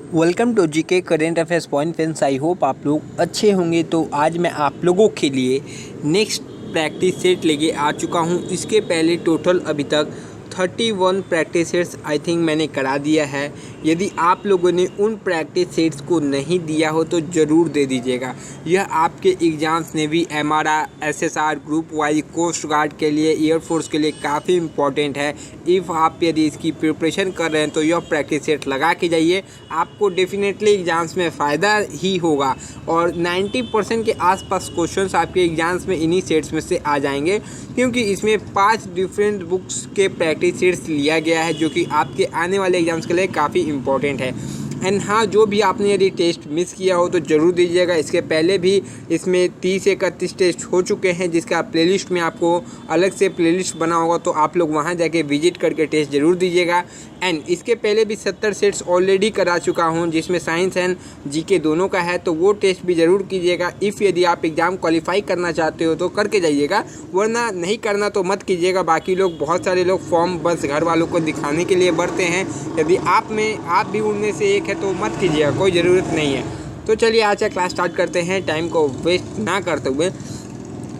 Welcome to GK current affairs point friends. I hope आप लोग अच्छे होंगे। तो आज मैं आप लोगों के लिए नेक्स्ट प्रैक्टिस सेट लेके आ चुका हूं। इसके पहले टोटल अभी तक 31 प्रैक्टिस सेट्स आई थिंक मैंने करा दिया है। यदि आप लोगों ने उन प्रैक्टिस सेट्स को नहीं दिया हो तो ज़रूर दे दीजिएगा। यह आपके exams navy, MRI, SSR, group Y, coast guard के लिए, एयरफोर्स के लिए काफ़ी इंपॉर्टेंट है। इफ़ आप यदि इसकी प्रिपरेशन कर रहे हैं तो यह प्रैक्टिस सेट लगा के जाइए, आपको डेफिनेटली एग्ज़ाम्स में फ़ायदा ही होगा। और 90% के आसपास क्वेश्चंस आपके एग्ज़ाम्स में इन्हीं सेट्स में से आ जाएंगे, क्योंकि इसमें 5 डिफरेंट बुक्स के प्रैक्टिस सेट्स लिया गया है जो कि आपके आने वाले एग्ज़ाम्स के लिए काफ़ी इंपॉर्टेंट है। एंड हाँ, जो भी आपने यदि टेस्ट मिस किया हो तो ज़रूर दीजिएगा। इसके पहले भी इसमें 30 से 31 टेस्ट हो चुके हैं, जिसका प्लेलिस्ट में आपको अलग से प्लेलिस्ट बना होगा, तो आप लोग वहाँ जाके विजिट करके टेस्ट ज़रूर दीजिएगा। एंड इसके पहले भी 70 सेट्स ऑलरेडी करा चुका हूँ, जिसमें साइंस एंड जीके दोनों का है, तो वो टेस्ट भी ज़रूर कीजिएगा। इफ़ यदि आप एग्ज़ाम क्वालिफाई करना चाहते हो तो करके जाइएगा, वरना नहीं करना तो मत कीजिएगा। बाकी लोग, बहुत सारे लोग फॉर्म बस घर वालों को दिखाने के लिए भरते हैं। यदि आप भी उनमें से एक है तो मत कीजिएगा, कोई ज़रूरत नहीं है। तो चलिए आज का क्लास स्टार्ट करते हैं, टाइम को वेस्ट ना करते हुए।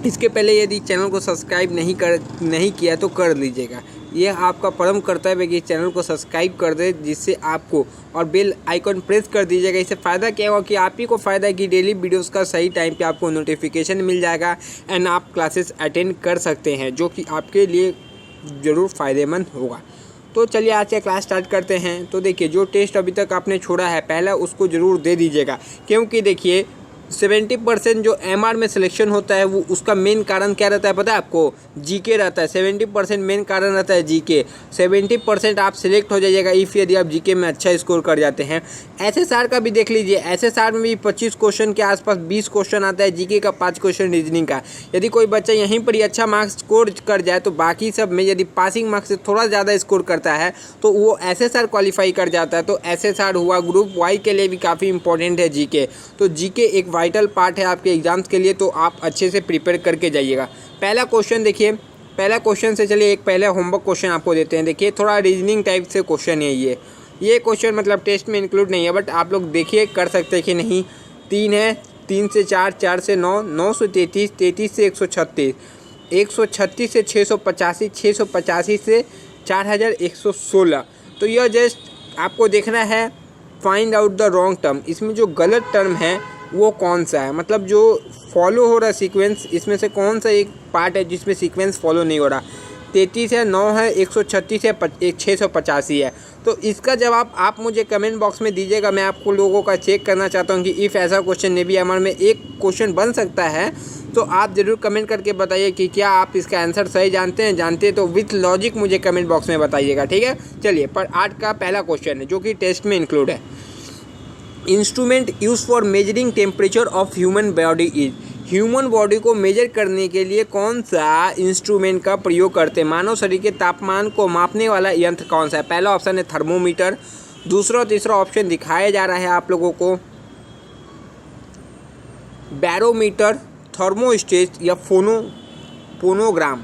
इसके पहले यदि चैनल को सब्सक्राइब नहीं किया तो कर लीजिएगा। यह आपका परम कर्तव्य है कि चैनल को सब्सक्राइब कर दे, जिससे आपको, और बेल आइकन प्रेस कर दीजिएगा। इससे फ़ायदा क्या होगा कि आप ही को फ़ायदा है कि डेली वीडियोस का सही टाइम पे आपको नोटिफिकेशन मिल जाएगा एंड आप क्लासेस अटेंड कर सकते हैं, जो कि आपके लिए ज़रूर फ़ायदेमंद होगा। तो चलिए आज का क्लास स्टार्ट करते हैं। तो देखिए, जो टेस्ट अभी तक आपने छोड़ा है पहला, उसको ज़रूर दे दीजिएगा, क्योंकि देखिए 70% जो एमआर में सिलेक्शन होता है वो उसका मेन कारण क्या रहता है पता है आपको? जीके रहता है। 70% मेन कारण रहता है जीके। 70% आप सिलेक्ट हो जाइएगा इफ़ यदि आप जीके में अच्छा स्कोर कर जाते हैं। एसएसआर का भी देख लीजिए, एसएसआर में भी 25 क्वेश्चन के आसपास 20 क्वेश्चन आता है, जीके का 5 क्वेश्चन, रीजनिंग का। यदि कोई बच्चा यहीं पर ही अच्छा मार्क्स स्कोर कर जाए तो बाकी सब में यदि पासिंग मार्क्स से थोड़ा ज़्यादा स्कोर करता है तो वो एसएसआर क्वालिफाई कर जाता है। तो एसएसआर हुआ, ग्रुप वाई के लिए भी काफ़ी इंपॉर्टेंट है जीके। तो जीके एक वाइटल पार्ट है आपके एग्जाम्स के लिए, तो आप अच्छे से प्रिपेयर करके जाइएगा। पहला क्वेश्चन देखिए, पहला क्वेश्चन से चलिए एक पहले होमवर्क क्वेश्चन आपको देते हैं। देखिए, थोड़ा रीजनिंग टाइप से क्वेश्चन है ये क्वेश्चन मतलब टेस्ट में इंक्लूड नहीं है, बट आप लोग देखिए कर सकते हैं कि नहीं। 3 है, 3 से 4, 4 से 9, 9 से 33, 33 से 136, 136 से 685, 685 से 4116। तो यह जस्ट आपको देखना है find out the wrong term. इसमें जो गलत टर्म है वो कौन सा है, मतलब जो फॉलो हो रहा सीक्वेंस, इसमें से कौन सा एक पार्ट है जिसमें सीक्वेंस फॉलो नहीं हो रहा। 33 है, 9 है, 136 है, 685 है। तो इसका जवाब आप मुझे कमेंट बॉक्स में दीजिएगा। मैं आपको लोगों का चेक करना चाहता हूँ कि इफ़ ऐसा क्वेश्चन नेवी एमआर में एक क्वेश्चन बन सकता है तो आप ज़रूर कमेंट करके बताइए कि क्या आप इसका आंसर सही जानते हैं तो विथ लॉजिक मुझे कमेंट बॉक्स में बताइएगा, ठीक है। चलिए, पर आज का पहला क्वेश्चन है जो कि टेस्ट में इंक्लूड है। Instrument use for measuring temperature of human body is. Human body को मेजर करने के लिए कौन सा इंस्ट्रूमेंट का प्रयोग करते हैं? मानव शरीर के तापमान को मापने वाला यंत्र कौन सा है? पहला ऑप्शन है थर्मोमीटर, दूसरा और तीसरा ऑप्शन दिखाया जा रहा है आप लोगों को, बैरोमीटर, थर्मोस्टेट या फोनोग्राम।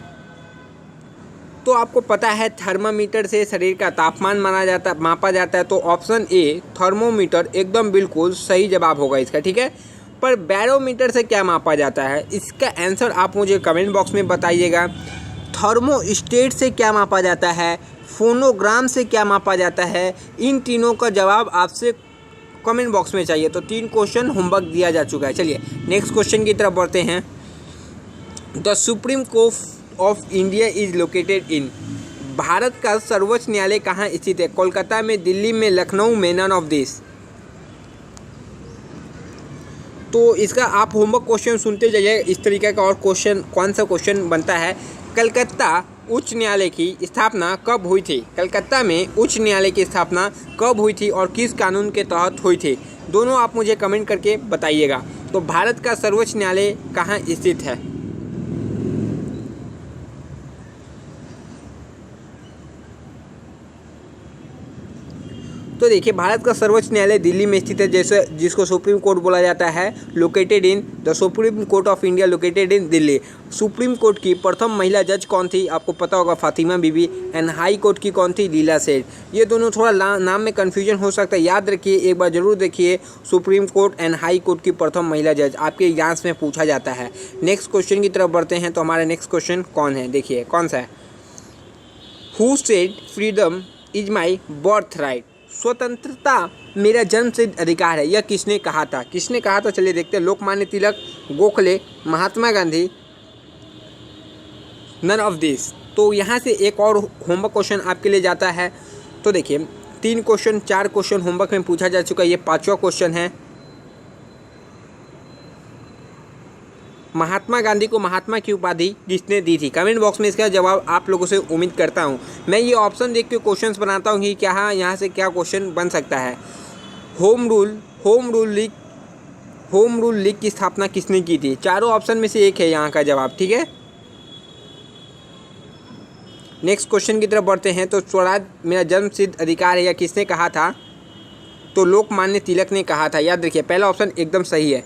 तो आपको पता है थर्मामीटर से शरीर का तापमान मापा जाता है, तो ऑप्शन ए थर्मोमीटर एकदम बिल्कुल सही जवाब होगा इसका, ठीक है। पर बैरोमीटर से क्या मापा जाता है, इसका आंसर आप मुझे कमेंट बॉक्स में बताइएगा। थर्मोस्टेट से क्या मापा जाता है, फोनोग्राम से क्या मापा जाता है, इन तीनों का जवाब आपसे कमेंट बॉक्स में चाहिए। तो 3 क्वेश्चन होमवर्क दिया जा चुका है। चलिए नेक्स्ट क्वेश्चन की तरफ बढ़ते हैं। The supreme court of India is located in. Bharat का सर्वोच्च न्यायालय कहाँ स्थित है? कोलकाता में, दिल्ली में, लखनऊ में, नन ऑफ दिस। तो इसका आप होमवर्क क्वेश्चन सुनते जाइए इस तरीके का। और क्वेश्चन, कौन सा क्वेश्चन बनता है, कलकत्ता उच्च न्यायालय की स्थापना कब हुई थी? कलकत्ता में उच्च न्यायालय की स्थापना कब हुई थी और किस कानून के तहत हुई थी? दोनों आप मुझे कमेंट करके बताइएगा। तो भारत का सर्वोच्च न्यायालय कहाँ स्थित है? तो देखिए, भारत का सर्वोच्च न्यायालय दिल्ली में स्थित है, जैसे जिसको सुप्रीम कोर्ट बोला जाता है, located in the supreme court of India located in Delhi. Supreme court की प्रथम महिला जज कौन थी? आपको पता होगा, फातिमा बीबी। एंड हाई कोर्ट की कौन थी? लीला सेठ। ये दोनों थोड़ा नाम में कन्फ्यूजन हो सकता है, याद रखिए, एक बार जरूर देखिए, supreme court and high court की प्रथम महिला जज आपके एग्जाम्स में पूछा जाता है। नेक्स्ट क्वेश्चन की तरफ बढ़ते हैं। तो हमारा नेक्स्ट क्वेश्चन कौन है, देखिए कौन सा है। Who said freedom is my birth right? स्वतंत्रता मेरा जन्मसिद्ध अधिकार है, यह किसने कहा था? किसने कहा था, चलिए देखते हैं। Lokmanya Tilak, Gokhale, Mahatma Gandhi, none of this. तो यहाँ से एक और होमवर्क क्वेश्चन आपके लिए जाता है। तो देखिए, 3 क्वेश्चन 4 क्वेश्चन होमवर्क में पूछा जा चुका है, ये 5वां क्वेश्चन है। महात्मा गांधी को महात्मा की उपाधि किसने दी थी? कमेंट बॉक्स में इसका जवाब आप लोगों से उम्मीद करता हूं। मैं ये ऑप्शन देख के क्वेश्चंस बनाता हूं कि क्या यहाँ से क्या क्वेश्चन बन सकता है। होम रूल लीग की स्थापना किसने की थी? चारों ऑप्शन में से एक है यहाँ का जवाब, ठीक है। नेक्स्ट क्वेश्चन की तरफ बढ़ते हैं। तो स्वराज मेरा जन्मसिद्ध अधिकार है, यह किसने कहा था? तो लोकमान्य तिलक ने कहा था। याद रखिए, पहला ऑप्शन एकदम सही है।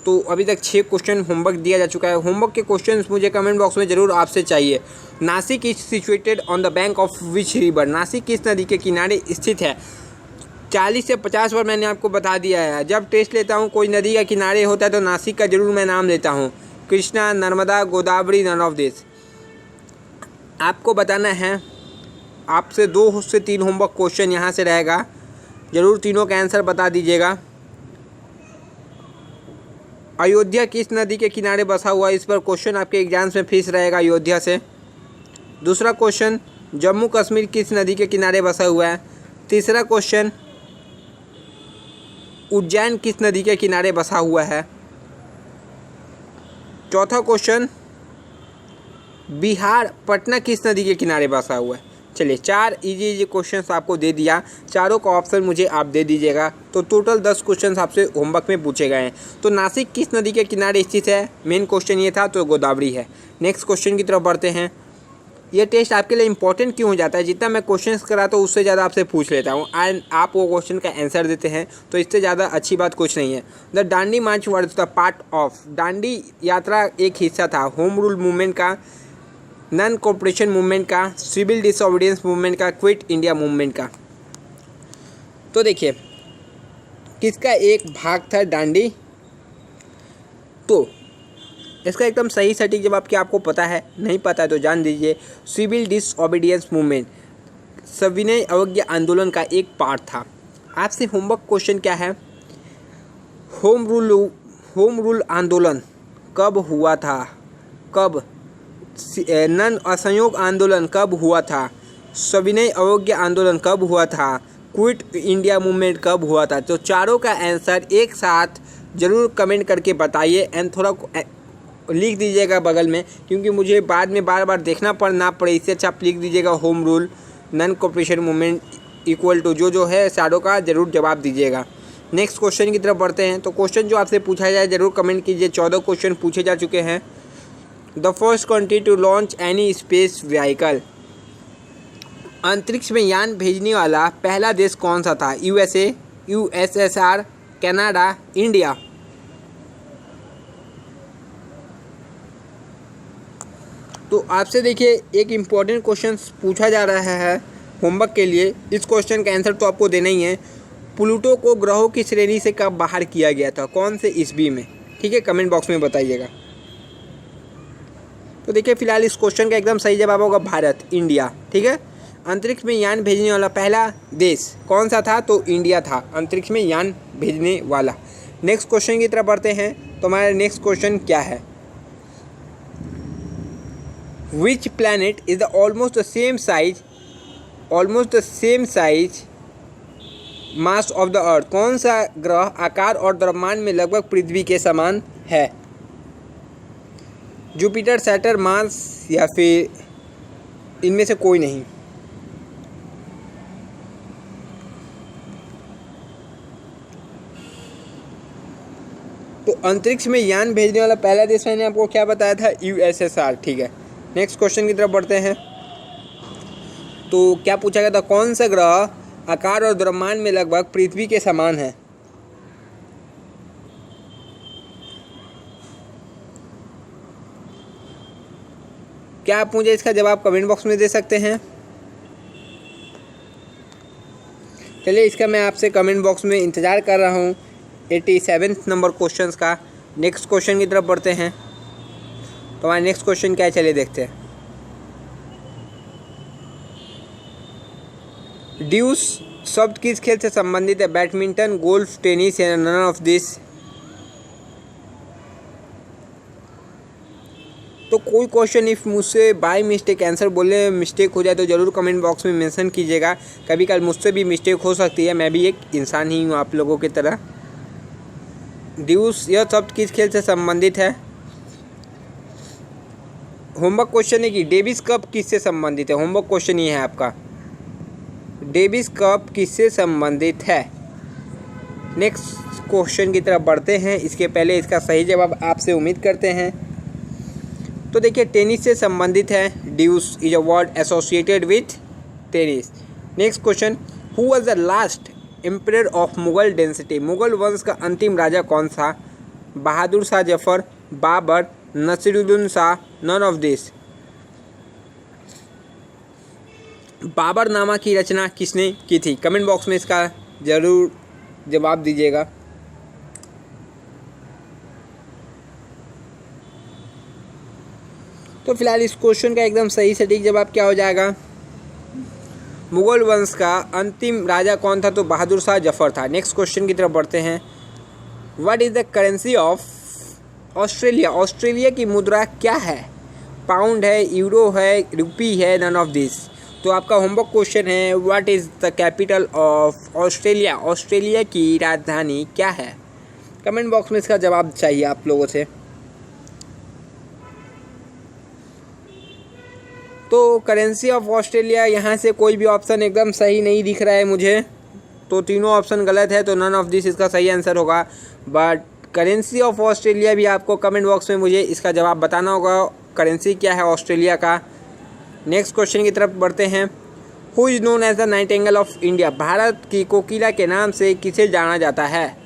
तो अभी तक 6 क्वेश्चन होमवर्क दिया जा चुका है। होमवर्क के क्वेश्चंस मुझे कमेंट बॉक्स में ज़रूर आपसे चाहिए। Nashik is situated on the bank of which river? Nashik किस नदी के किनारे स्थित है? 40 से 50 बार मैंने आपको बता दिया है। जब टेस्ट लेता हूँ, कोई नदी का किनारे होता है तो नासिक का जरूर मैं नाम लेता हूँ। Krishna, Narmada, Godavari, none of this. आपको बताना है, आपसे 2 से 3 होमवर्क क्वेश्चन यहाँ से रहेगा, ज़रूर तीनों का आंसर बता दीजिएगा। अयोध्या किस नदी के किनारे बसा हुआ है? इस पर क्वेश्चन आपके एग्जाम्स में फिक्स रहेगा, अयोध्या से। दूसरा क्वेश्चन, जम्मू कश्मीर किस नदी के किनारे बसा हुआ है? तीसरा क्वेश्चन, उज्जैन किस नदी के किनारे बसा हुआ है? चौथा क्वेश्चन, बिहार पटना किस नदी के किनारे बसा हुआ है? चलिए, 4 इजी क्वेश्चंस आपको दे दिया, चारों का ऑप्शन मुझे आप दे दीजिएगा। तो टोटल 10 क्वेश्चंस आपसे होमवर्क में पूछे गए हैं। तो नासिक किस नदी के किनारे स्थित है? मेन क्वेश्चन ये था, तो गोदावरी है। नेक्स्ट क्वेश्चन की तरफ बढ़ते हैं। ये टेस्ट आपके लिए इंपॉर्टेंट क्यों हो जाता है? जितना मैं क्वेश्चंस कराता हूँ उससे ज़्यादा आपसे पूछ लेता हूँ एंड आप वो क्वेश्चन का आंसर देते हैं, तो इससे ज़्यादा अच्छी बात कुछ नहीं है। The Dandi March was the part of? Dandi यात्रा एक हिस्सा था होम रूल मूवमेंट का, नॉन कोऑपरेशन मूवमेंट का, सिविल डिसोबीडियंस मूवमेंट का, क्विट इंडिया मूवमेंट का। तो देखिए, किसका एक भाग था दांडी? तो इसका एकदम सही सटीक जवाब क्या आपको पता है? नहीं पता है तो जान दीजिए, सिविल डिसओबीडियंस मूवमेंट सविनय अवज्ञा आंदोलन का एक पार्ट था। आपसे होमवर्क क्वेश्चन क्या है? होम रूल आंदोलन कब हुआ था? कब? नन असहयोग आंदोलन कब हुआ था? सविनय अवज्ञा आंदोलन कब हुआ था? क्विट इंडिया मूवमेंट कब हुआ था? तो चारों का आंसर एक साथ ज़रूर कमेंट करके बताइए एंड थोड़ा लिख दीजिएगा बगल में, क्योंकि मुझे बाद में बार बार देखना ना पड़े। इससे अच्छा आप लिख दीजिएगा home rule non cooperation movement equal to जो है चारों का ज़रूर जवाब दीजिएगा। नेक्स्ट क्वेश्चन की तरफ बढ़ते हैं। तो क्वेश्चन जो आपसे पूछा जाए ज़रूर कमेंट कीजिए। 14 क्वेश्चन पूछे जा चुके हैं। The first country to launch any space vehicle? अंतरिक्ष में यान भेजने वाला पहला देश कौन सा था? USA, USSR, Canada, India. तो आपसे देखिए, एक इम्पॉर्टेंट क्वेश्चन पूछा जा रहा है होमवर्क के लिए। इस क्वेश्चन का आंसर तो आपको देना ही है। प्लूटो को ग्रहों की श्रेणी से कब बाहर किया गया था? कौन से ईस्वी में? ठीक है, कमेंट बॉक्स में बताइएगा। तो देखिए, फिलहाल इस क्वेश्चन का एकदम सही जवाब होगा भारत, इंडिया। ठीक है, अंतरिक्ष में यान भेजने वाला पहला देश कौन सा था? तो इंडिया था अंतरिक्ष में यान भेजने वाला। नेक्स्ट क्वेश्चन की तरफ बढ़ते हैं। तो हमारा नेक्स्ट क्वेश्चन क्या है? Which planet is the almost the same size mass of the earth? कौन सा ग्रह आकार और द्रव्यमान में लगभग पृथ्वी के समान है? जुपिटर, सैटर्न, मार्स या फिर इनमें से कोई नहीं? तो अंतरिक्ष में यान भेजने वाला पहला देश मैंने आपको क्या बताया था? USSR। ठीक है, नेक्स्ट क्वेश्चन की तरफ बढ़ते हैं। तो क्या पूछा गया था? कौन सा ग्रह आकार और द्रव्यमान में लगभग पृथ्वी के समान है। क्या आप मुझे इसका जवाब कमेंट बॉक्स में दे सकते हैं? चलिए, इसका मैं आपसे कमेंट बॉक्स में इंतज़ार कर रहा हूँ 87 नंबर क्वेश्चंस का। नेक्स्ट क्वेश्चन की तरफ बढ़ते हैं। तो हमारा नेक्स्ट क्वेश्चन क्या है, चलिए देखते हैं। ड्यूस शब्द किस खेल से संबंधित है? बैडमिंटन, गोल्फ, टेनिस या नन ऑफ दिस? तो कोई क्वेश्चन इफ़ मुझसे बाय मिस्टेक आंसर बोले मिस्टेक हो जाए तो ज़रूर कमेंट बॉक्स में मेंशन कीजिएगा। कभी कल मुझसे भी मिस्टेक हो सकती है, मैं भी एक इंसान ही हूँ आप लोगों की तरह। ड्यूस यह शब्द किस खेल से संबंधित है? होमवर्क क्वेश्चन है कि डेविस कप किससे संबंधित है? होमवर्क क्वेश्चन ये है आपका, डेविस कप किससे संबंधित है? नेक्स्ट क्वेश्चन की तरफ बढ़ते हैं। इसके पहले इसका सही जवाब आपसे उम्मीद करते हैं। तो देखिए, टेनिस से संबंधित है। Deuce is a word associated with tennis. Next question, who was the last emperor of Mughal dynasty? Mughal वंश का अंतिम राजा कौन था? Bahadur Shah Zafar, Babur, Nasiruddin Shah, none of this? Baburnama की रचना किसने की थी? कमेंट बॉक्स में इसका ज़रूर जवाब दीजिएगा। तो फिलहाल इस क्वेश्चन का एकदम सही सटीक जवाब क्या हो जाएगा? मुगल वंश का अंतिम राजा कौन था? तो बहादुर शाह जफर था। नेक्स्ट क्वेश्चन की तरफ बढ़ते हैं। What is the currency of Australia? Australia की मुद्रा क्या है? पाउंड है, यूरो है, रुपी है, नन ऑफ दिस? तो आपका होमवर्क क्वेश्चन है, what is the capital of Australia? Australia की राजधानी क्या है? कमेंट बॉक्स में इसका जवाब चाहिए आप लोगों से। तो करेंसी ऑफ ऑस्ट्रेलिया, यहाँ से कोई भी ऑप्शन एकदम सही नहीं दिख रहा है मुझे, तो तीनों ऑप्शन गलत है, तो नन ऑफ दिस इसका सही आंसर होगा। बट करेंसी ऑफ ऑस्ट्रेलिया भी आपको कमेंट बॉक्स में मुझे इसका जवाब बताना होगा, करेंसी क्या है ऑस्ट्रेलिया का। नेक्स्ट क्वेश्चन की तरफ बढ़ते हैं। Who is known as the nightingale of India? Bharat की कोकिला के नाम से किसे जाना जाता है?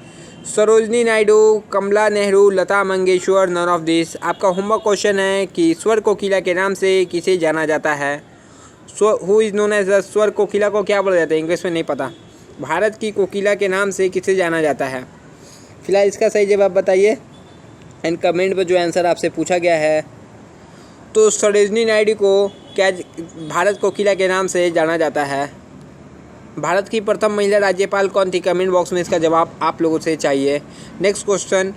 Sarojini Naidu, Kamala Nehru, Lata Mangeshkar, none of this? आपका होमवर्क क्वेश्चन है कि स्वर कोकिला के नाम से किसे जाना जाता है? Who is known as the Swar Kokila को क्या बोला जाता है? इंग्लिश में नहीं पता। भारत की कोकिला के नाम से किसे जाना जाता है? फिलहाल इसका सही जवाब बताइए एंड कमेंट पर जो आंसर आपसे पूछा गया है। तो सरोजनी नायडू को क्या भारत कोकिला के नाम से जाना जाता है? भारत की प्रथम महिला राज्यपाल कौन थी? कमेंट बॉक्स में इसका जवाब आप लोगों से चाहिए। Next question,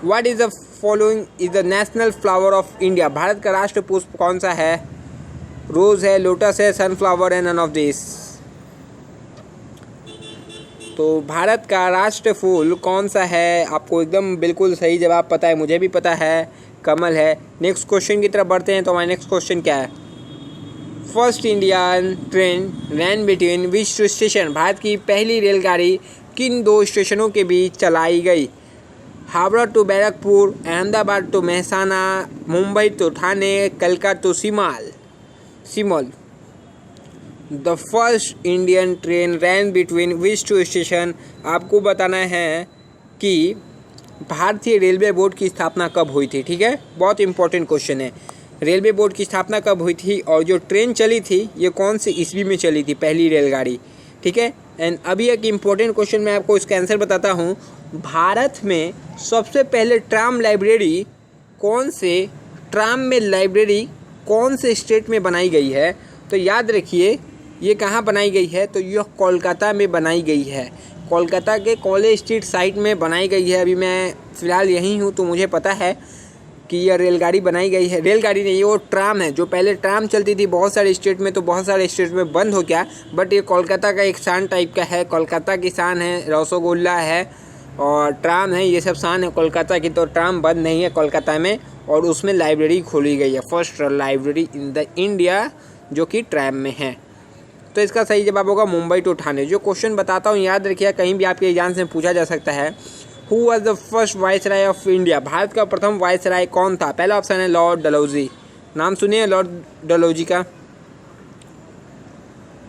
what is the following is the national flower of India? Bharat का राष्ट्र पुष्प कौन सा है? रोज़ है, लोटस है, सनफ्लावर है, नन ऑफ दिस? तो भारत का राष्ट्र फूल कौन सा है? आपको एकदम बिल्कुल सही जवाब पता है, मुझे भी पता है, कमल है। नेक्स्ट क्वेश्चन की तरफ बढ़ते हैं। तो हमारा नेक्स्ट क्वेश्चन क्या है? First Indian train ran between which station? Bharat की पहली रेलगाड़ी किन दो स्टेशनों के बीच चलाई गई? Howrah to Barrackpore, Ahmedabad to Mehsana, Mumbai to Thane, Calcutta to Shimla. The first Indian train ran between which two station? आपको बताना है कि भारतीय रेलवे बोर्ड की स्थापना कब हुई थी। ठीक है, बहुत इंपॉर्टेंट क्वेश्चन है। रेलवे बोर्ड की स्थापना कब हुई थी और जो ट्रेन चली थी ये कौन सी ईस्वी में चली थी पहली रेलगाड़ी? ठीक है, एंड अभी एक इम्पोर्टेंट क्वेश्चन मैं आपको इसका आंसर बताता हूँ। भारत में सबसे पहले ट्राम में लाइब्रेरी कौन से स्टेट में बनाई गई है? तो याद रखिए, ये कहाँ बनाई गई है? तो यह कोलकाता में बनाई गई है। कोलकाता के कॉलेज स्ट्रीट साइट में बनाई गई है। अभी मैं फ़िलहाल यहीं हूँ तो मुझे पता है कि यह रेलगाड़ी बनाई गई है। रेलगाड़ी नहीं, वो ट्राम है। जो पहले ट्राम चलती थी बहुत सारे स्टेट में, तो बहुत सारे स्टेट में बंद हो गया, बट ये कोलकाता का एक शान टाइप का है। कोलकाता की शान है, रसगुल्ला है और ट्राम है, ये सब शान है कोलकाता की। तो ट्राम बंद नहीं है कोलकाता में, और उसमें लाइब्रेरी खोली गई है, first library in the India, जो कि ट्राम में है। तो इसका सही जवाब होगा मुंबई टू ठाणे। जो क्वेश्चन बताता हूँ याद रखिए, कहीं भी आपके एग्जाम से पूछा जा सकता है। Who was the first viceroy of India? Bharat का प्रथम वाइसराय कौन था? पहला ऑप्शन है लॉर्ड डलहौजी। नाम सुनिए लॉर्ड डलहौजी का।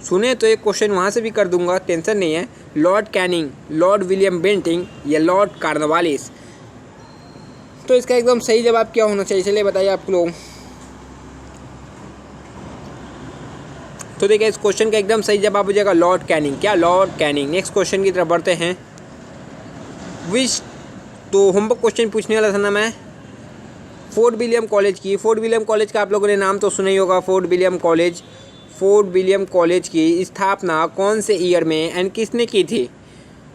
सुने तो एक क्वेश्चन वहाँ से भी कर दूंगा, टेंशन नहीं है। Lord Canning, Lord William Bentinck या लॉर्ड कॉर्नवालिस? तो इसका एकदम सही जवाब क्या होना चाहिए, चलिए बताइए आप लोग। तो देखिए इस क्वेश्चन का एकदम सही जवाब हो जाएगा लॉर्ड कैनिंग। क्या? Lord Canning. नेक्स्ट क्वेश्चन की तरफ बढ़ते हैं। विच, तो होमवर्क क्वेश्चन पूछने वाला था ना मैं फोर्ट विलियम कॉलेज की। फोर्ट विलियम कॉलेज का आप लोगों ने नाम तो सुना ही होगा, fort William college. Fort William college की स्थापना कौन से ईयर में एंड किसने की थी?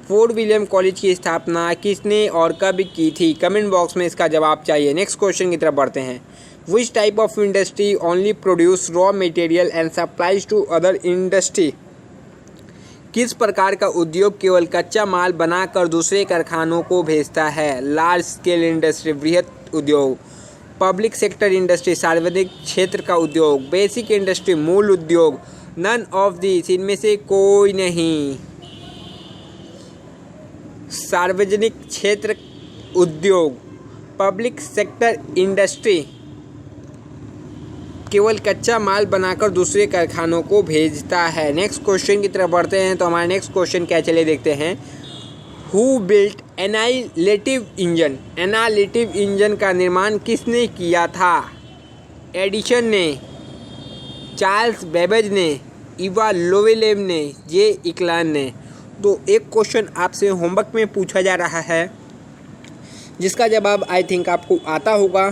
फोर्ट विलियम कॉलेज की स्थापना किसने और कब की थी? कमेंट बॉक्स में इसका जवाब चाहिए। नेक्स्ट क्वेश्चन की तरफ बढ़ते हैं। Which type of industry only produce raw material and supplies to other industry? किस प्रकार का उद्योग केवल कच्चा माल बनाकर दूसरे कारखानों को भेजता है? लार्ज स्केल इंडस्ट्री, बृहत उद्योग। पब्लिक सेक्टर इंडस्ट्री, सार्वजनिक क्षेत्र का उद्योग। बेसिक इंडस्ट्री, मूल उद्योग। नन ऑफ दिस, इनमें से कोई नहीं। सार्वजनिक क्षेत्र उद्योग, पब्लिक सेक्टर इंडस्ट्री केवल कच्चा माल बनाकर दूसरे कारखानों को भेजता है। नेक्स्ट क्वेश्चन की तरफ बढ़ते हैं। तो हमारा नेक्स्ट क्वेश्चन क्या, चलिए देखते हैं। Who built analytical engine? Analytical engine का निर्माण किसने किया था? एडिसन ने, चार्ल्स बेबेज ने, इवा लोवेलेम ने, जे इक्लान ने? तो एक क्वेश्चन आपसे होमवर्क में पूछा जा रहा है जिसका जवाब आई थिंक आपको आता होगा।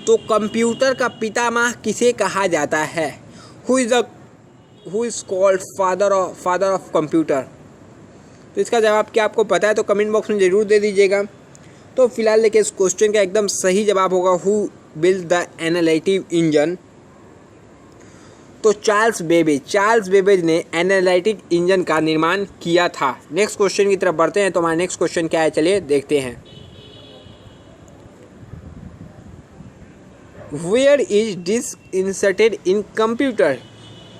तो कंप्यूटर का पितामह किसे कहा जाता है? Who is called father of computer? तो इसका जवाब क्या आपको पता है तो कमेंट बॉक्स में ज़रूर दे दीजिएगा। तो फिलहाल देखिए इस क्वेश्चन का एकदम सही जवाब होगा हु बिल्ड द एनालिटिव इंजन। तो चार्ल्स बेबेज ने एनालिटिक इंजन का निर्माण किया था। नेक्स्ट क्वेश्चन की तरफ बढ़ते हैं। तो हमारा नेक्स्ट क्वेश्चन क्या है, चलिए देखते हैं। Where is disk inserted in computer?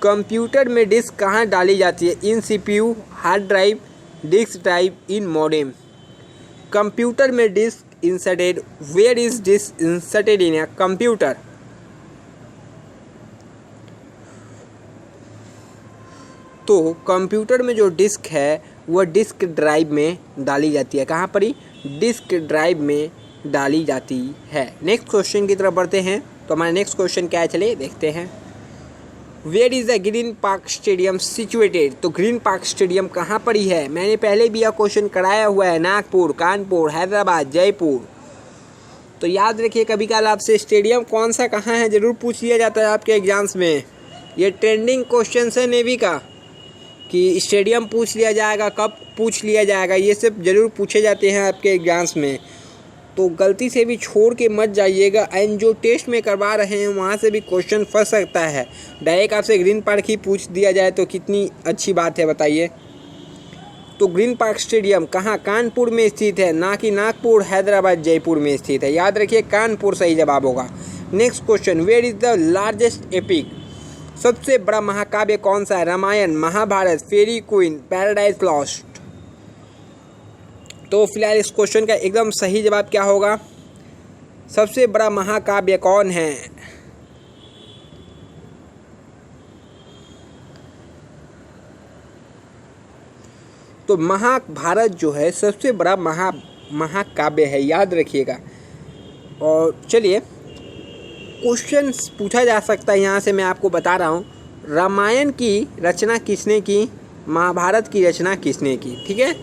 Computer में डिस्क कहाँ डाली जाती है? In CPU, hard drive, disk drive, in modem. Computer में disk inserted, where is disk inserted in a computer? तो कंप्यूटर में जो डिस्क है वह डिस्क ड्राइव में डाली जाती है। कहाँ पर ही? डिस्क ड्राइव में डाली जाती है। नेक्स्ट क्वेश्चन की तरफ बढ़ते हैं। तो हमारा नेक्स्ट क्वेश्चन क्या है, चलिए देखते हैं। Where is the Green Park stadium situated? तो ग्रीन पार्क स्टेडियम कहाँ पर ही है? मैंने पहले भी यह क्वेश्चन कराया हुआ है, नागपुर, कानपुर, हैदराबाद, जयपुर। तो याद रखिए कभी कल आपसे स्टेडियम कौन सा कहाँ है ज़रूर पूछ लिया जाता है आपके एग्जाम्स में। ये ट्रेंडिंग क्वेश्चन है नेवी का कि स्टेडियम पूछ लिया जाएगा, कब पूछ लिया जाएगा, ये सब ज़रूर पूछे जाते हैं आपके एग्जाम्स में। तो गलती से भी छोड़ के मत जाइएगा। एंड जो टेस्ट में करवा रहे हैं वहाँ से भी क्वेश्चन फंस सकता है। डायरेक्ट आपसे ग्रीन पार्क ही पूछ दिया जाए तो कितनी अच्छी बात है बताइए। तो ग्रीन पार्क स्टेडियम कहाँ? कानपुर में स्थित है, ना कि नागपुर, हैदराबाद, जयपुर में स्थित है। याद रखिए कानपुर सही जवाब होगा। Next question, where is the largest epic? सबसे बड़ा महाकाव्य कौन सा है? Ramayana, Mahabharata, Faerie Queen, Paradise Lost? तो फिलहाल इस क्वेश्चन का एकदम सही जवाब क्या होगा? सबसे बड़ा महाकाव्य कौन है? तो महाभारत जो है सबसे बड़ा महाकाव्य है, याद रखिएगा। और चलिए क्वेश्चन पूछा जा सकता है यहाँ से, मैं आपको बता रहा हूँ। रामायण की रचना किसने की? महाभारत की रचना किसने की? ठीक है,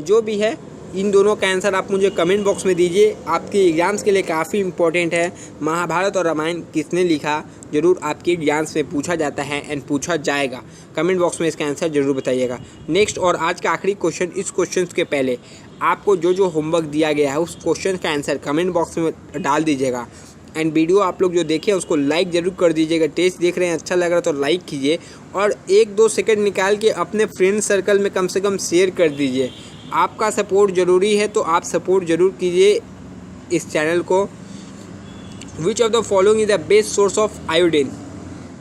जो भी है इन दोनों का आंसर आप मुझे कमेंट बॉक्स में दीजिए। आपके एग्जाम्स के लिए काफ़ी इंपॉर्टेंट है। महाभारत और रामायण किसने लिखा जरूर आपके एग्जाम्स में पूछा जाता है एंड पूछा जाएगा। कमेंट बॉक्स में इसका आंसर जरूर बताइएगा। नेक्स्ट और आज का आखिरी क्वेश्चन, इस क्वेश्चन के पहले आपको जो होमवर्क दिया गया है उस क्वेश्चन का आंसर कमेंट बॉक्स में डाल दीजिएगा। एंड वीडियो आप लोग जो देखे उसको लाइक ज़रूर कर दीजिएगा। टेस्ट देख रहे हैं अच्छा लग रहा है तो लाइक कीजिए और 1-2 सेकंड निकाल के अपने फ्रेंड सर्कल में कम से कम शेयर कर दीजिए। आपका सपोर्ट ज़रूरी है तो आप सपोर्ट ज़रूर कीजिए इस चैनल को। Which of the following is the best source of iodine?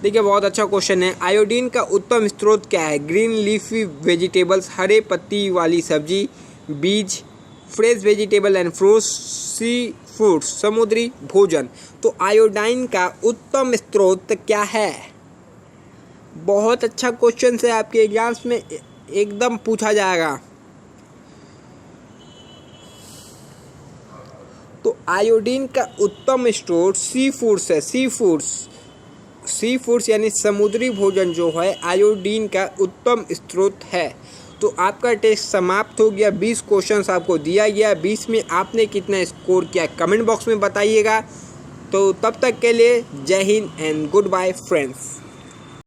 देखिए बहुत अच्छा क्वेश्चन है। आयोडीन का उत्तम स्रोत क्या है? ग्रीन लीफी वेजिटेबल्स, हरे पत्ती वाली सब्जी, बीज, fresh vegetable and fruits, sea foods, समुद्री भोजन। तो आयोडीन का उत्तम स्रोत क्या है? बहुत अच्छा क्वेश्चन है, आपके एग्जाम्स में एकदम पूछा जाएगा। तो आयोडीन का उत्तम स्रोत सी फूड्स है। सी फूड्स यानी समुद्री भोजन जो है आयोडीन का उत्तम स्रोत है। तो आपका टेस्ट समाप्त हो गया। 20 क्वेश्चंस आपको दिया गया, 20 में आपने कितना स्कोर किया कमेंट बॉक्स में बताइएगा। तो तब तक के लिए Jai Hind and goodbye friends.